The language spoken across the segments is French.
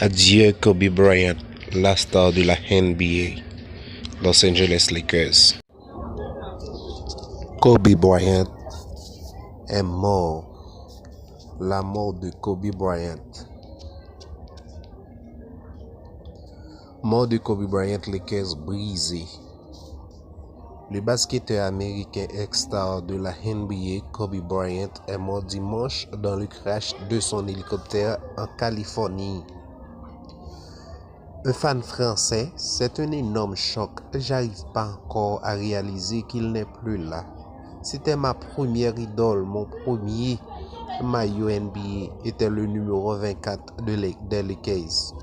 Adieu Kobe Bryant, la star de la NBA, Los Angeles Lakers. Kobe Bryant est mort. La mort de Kobe Bryant. Mort de Kobe Bryant, Lakers brisé. Le basketteur américain ex-star de la NBA, Kobe Bryant, est mort dimanche dans le crash de son hélicoptère en Californie. Un fan français, c'est un énorme choc. J'arrive pas encore à réaliser qu'il n'est plus là. C'était ma première idole, mon premier maillot NBA était le numéro 24 des Lakers.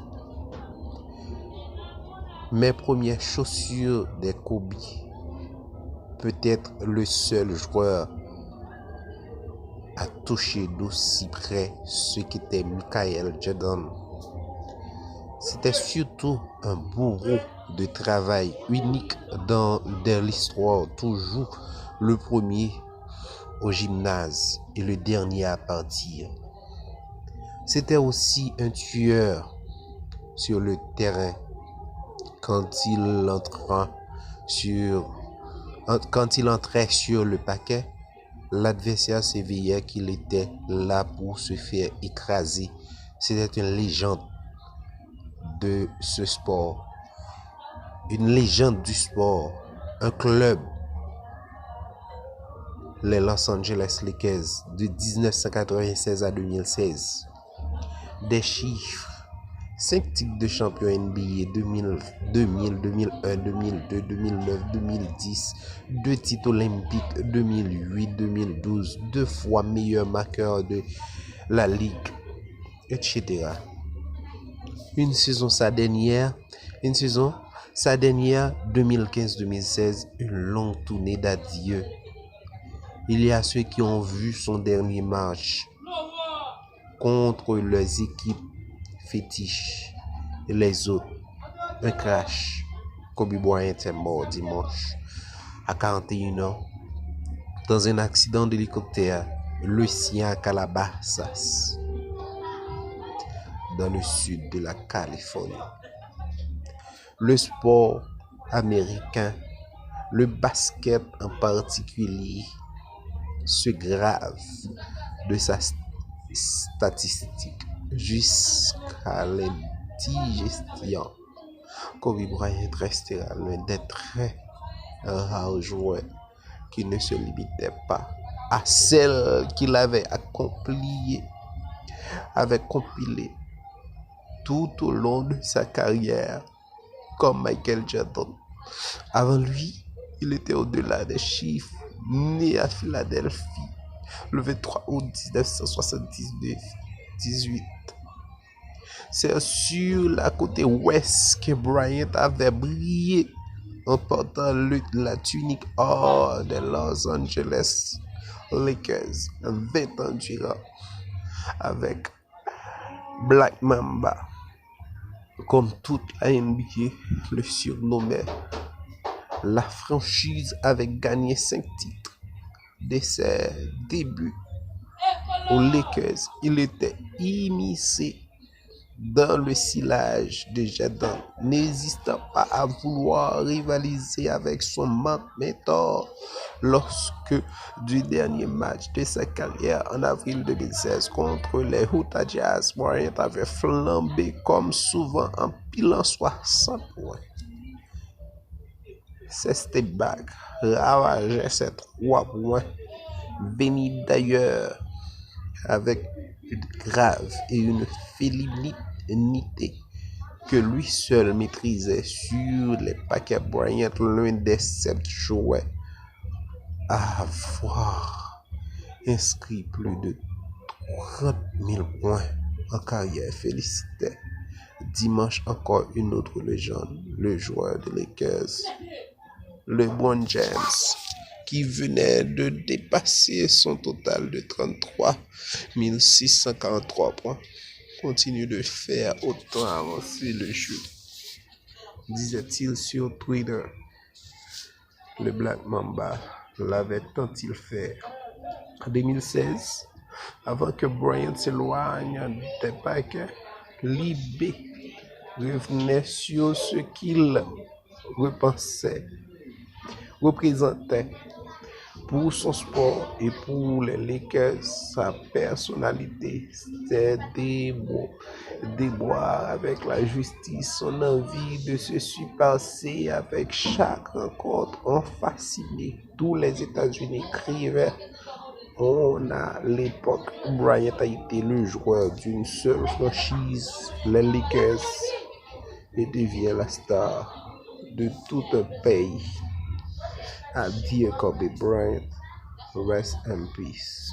Mes premières chaussures des Kobe. Peut-être le seul joueur à toucher d'aussi près ce qu'était Michael Jordan. C'était surtout un bourreau de travail unique dans l'histoire, toujours le premier au gymnase et le dernier à partir. C'était aussi un tueur sur le terrain quand il entrait sur le parquet. L'adversaire s'éveillait qu'il était là pour se faire écraser. C'était une légende de ce sport, une légende du sport, un club, les Los Angeles Lakers de 1996 à 2016. Des chiffres: 5 titres de champion NBA 2000, 2001, 2002, 2009, 2010, 2 titres olympiques 2008, 2012, 2 fois meilleur marqueur de la ligue, etc. Une saison sa dernière 2015-2016, une longue tournée d'adieu. Il y a ceux qui ont vu son dernier match contre leurs équipes fétiches et les autres, un crash. Kobe Bryant est mort dimanche à 41 ans dans un accident d'hélicoptère, le sien à Calabasas, dans le sud de la Californie. Le sport américain, le basket en particulier, se grave de sa statistique jusqu'à l'indigestion. Kobe Bryant restera l'un des très rares joueurs qui ne se limitait pas à celle qu'il avait compilée tout au long de sa carrière, comme Michael Jordan. Avant lui, il était au-delà des chiffres. Né à Philadelphie le 23 août 1978. C'est sur la côte ouest que Bryant avait brillé en portant la tunique or des Los Angeles Lakers 20 ans durant, avec Black Mamba, comme toute la NBA le surnommait. La franchise avait gagné 5 titres dès ses débuts aux Lakers. Il était immiscé dans le sillage de Jordan, n'hésitant pas à vouloir rivaliser avec son mentor lorsque du dernier match de sa carrière en avril 2016 contre les Utah Jazz, Bryant avait flambé comme souvent en pilant 60 points. Ses step back ravageaient ses 3 points, venus d'ailleurs avec une grave et une félinité que lui seul maîtrisait sur les paquets. Bryant, l'un des 7 joueurs à avoir inscrit plus de 30 000 points en carrière, félicitait dimanche encore une autre légende, le joueur des Lakers, LeBron James, qui venait de dépasser son total de 33 643 points, continue de faire autant avancer le jeu, disait-il sur Twitter. Le Black Mamba l'avait tant-il fait en 2016, avant que Bryant s'éloigne des paquets. Libé revenait sur ce qu'il représentait pour son sport et pour les Lakers. Sa personnalité, c'était déboire avec la justice, son envie de se surpasser avec chaque rencontre en fasciné. Tous les États-Unis criaient. On a l'époque où Bryant a été le joueur d'une seule franchise, les Lakers, et devient la star de tout un pays. Adieu Kobe Bryant, rest in peace.